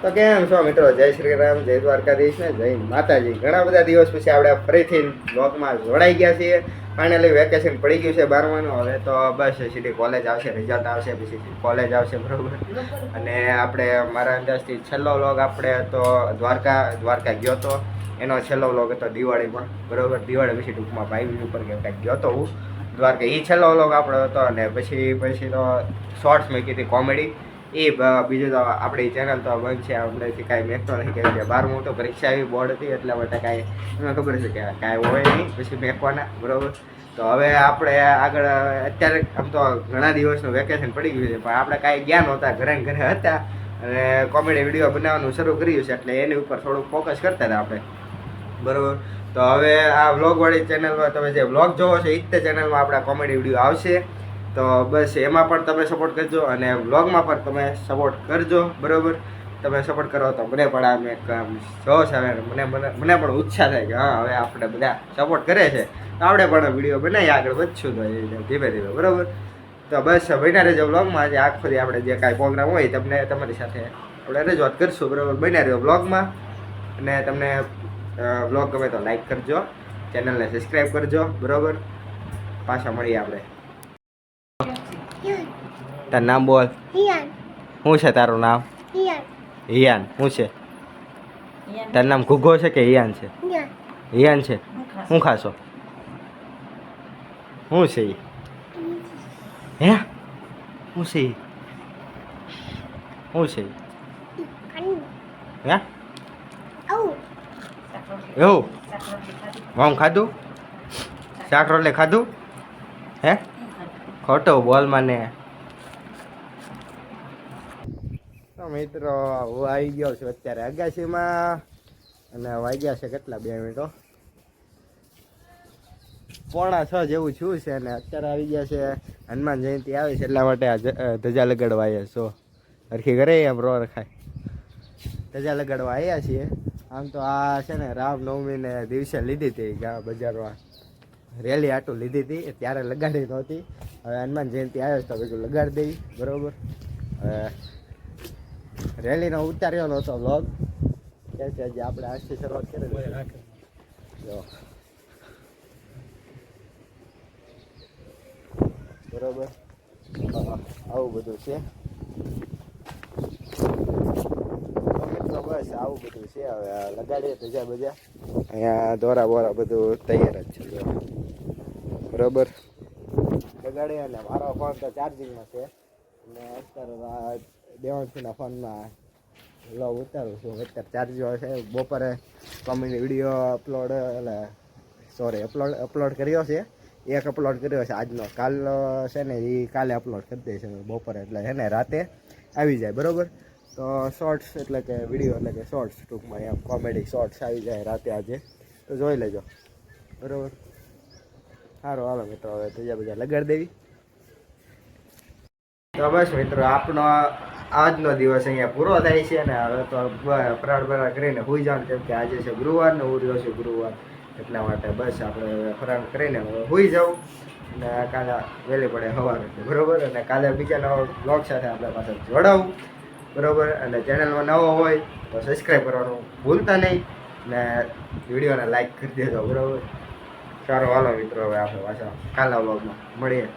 તો કેમ છો મિત્રો? જય શ્રી રામ, જય દ્વારકાધીશ ને જય માતાજી. ઘણા બધા દિવસ પછી આપણે ફરીથી બ્લોગમાં જોડાઈ ગયા છીએ. ફાઇનલી વેકેશન પડી ગયું છે 12માનું. હવે તો બસ સીધી કોલેજ આવશે, રિઝલ્ટ આવશે, પછી કોલેજ આવશે, બરોબર. અને આપણે મારા અંદાજથી છેલ્લો વ્લોગ આપણે તો દ્વારકા ગયો તો એનો છેલ્લો વ્લોગ હતો દિવાળીમાં, બરોબર. દિવાળી પછી ટૂંકમાં ભાઈ ઉપર કે કંઈક ગયો તો હું દ્વારકા, એ છેલ્લો વ્લોગ આપણો હતો. અને પછી તો શોર્ટ્સ મેં કીધી કોમેડી. બીજું તો આપણી ચેનલ તો બંધ છે હમણાંથી, કાંઈ મેકતો નથી. કેમ કે 12મું તો પરીક્ષા આવી બોર્ડ હતી, એટલા માટે કાંઈ એમાં ખબર છે કે કાંઈ હોય નહીં પછી મેકવાના, બરાબર. તો હવે આપણે આગળ અત્યારે આમ તો ઘણા દિવસનું વેકેશન પડી ગયું છે, પણ આપણે કાંઈ જ્ઞાન નહોતા, ઘરે હતા અને કોમેડી વિડીયો બનાવવાનું શરૂ કર્યું છે, એટલે એની ઉપર થોડુંક ફોકસ કરતા હતા આપણે, બરાબર. તો હવે આ વ્લોગવાળી ચેનલમાં તમે જે વ્લોગ જોવો છો એ જ તે ચેનલમાં આપણા કોમેડી વિડીયો આવશે. તો બસ એમાં પણ તમે સપોર્ટ કરજો અને વ્લોગમાં પણ તમે સપોર્ટ કરજો, બરાબર. તમે સપોર્ટ કરો તો મને પણ આમ એક જોશ આવે, મને પણ ઉત્સાહ થાય કે હા હવે આપણે બધા સપોર્ટ કરે છે તો આપણે પણ વિડીયો બનાવીએ, આગળ વધશું તો ધીમે ધીમે, બરાબર. તો બસ બન્યા રહેજો વ્લોગમાં. આજે આખો દી આપણે જે કાંઈ પ્રોગ્રામ હોય તમને તમારી સાથે આપણે રજૂઆત કરશું, બરાબર. બન્યા રહેજો વ્લોગમાં. અને તમને વ્લોગ ગમે તો લાઈક કરજો, ચેનલને સબસ્ક્રાઈબ કરજો, બરાબર. પાછા મળીએ આપણે. તારું નામ બોલ. શું છે તારું નામ? હિયાન. શું છે તારું નામ? ઘુઘો છે કે હિયાન છે? હિયાન છે. શું ખાશો? શું છે એ? હે શું છે એ? શું છે હે? એવું આમ ખાધું? શાક રોટલી ખાધું? હે ખોટું બોલ મને. મિત્રો હું આવી ગયો છું અત્યારે અગાસીમાં અને વાગ્યા છે કેટલા 2 મિનિટો 5:45 જેવું થયું છે. અને અત્યારે આવી ગયા છે હનુમાન જયંતિ આવી છે એટલા માટે આ ધજા લગાડવા આવ્યા છો. હરખી ઘરે એમ રો રખાય ધજા લગાડવા આવ્યા છીએ. આમ તો આ છે ને રામનવમીને દિવસે લીધી હતી બજારમાં, રેલી આટું લીધી હતી ત્યારે લગાડી નહોતી. હવે હનુમાન જયંતિ આવે તો બીજું લગાડી દઈ, બરાબર. રેલીનો ઉતાર્યો નહોતો વ્લોગ, કે હજી આપણે આજથી શરૂઆત કરી જો, બરોબર. આવું બધું છે બસ આવું બધું છે. હવે લગાડીએ ધજા બજા, અહીંયા દોરા બોરા બધું તૈયાર જ છે, બરોબર. લગાડીએ અને મારો ફોન તો ચાર્જિંગમાં છે અને અત્યારે દેવાંશીના ફોનમાં વ્લોગ ઉતારું છું. અત્યારે ચાર્જ છે. બપોરે કોમેડી વિડીયો અપલોડ કર્યો છે. એક અપલોડ કર્યો છે આજનો, કાલનો છે ને એ કાલે અપલોડ કરી દઈશ બપોરે, એટલે છે ને રાતે આવી જાય, બરાબર. તો શોર્ટ્સ એટલે કે વિડીયો એટલે કે શોર્ટ્સ ટૂંકમાં એમ કોમેડી શોર્ટ્સ આવી જાય રાતે આજે, તો જોઈ લેજો, બરાબર. સારું હાલો મિત્રો, હવે બીજા બધા લગાડી દેવી. તો બસ મિત્રો આપણો આજનો દિવસ અહીંયા પૂરો થાય છે અને હવે તો ફરાળ કરીને સુઈ જવાનું, કેમ કે આજે છે ગુરુવાર ને હું રહ્યો છું ગુરુવાર, એટલા માટે બસ આપણે ફરાળ કરીને સુઈ જાઉં અને કાલે વહેલી પડે સવારે, બરાબર. અને કાલે બીજા નવા બ્લોગ સાથે આપણે પાછળ જોડાવું, બરાબર. અને ચેનલમાં નવો હોય તો સબસ્ક્રાઈબ કરવાનું ભૂલતા નહીં ને વિડીયોને લાઈક કરી દેજો, બરાબર. સારું હાલો મિત્રો, હવે આપણે પાછા કાલના બ્લોગમાં મળીએ.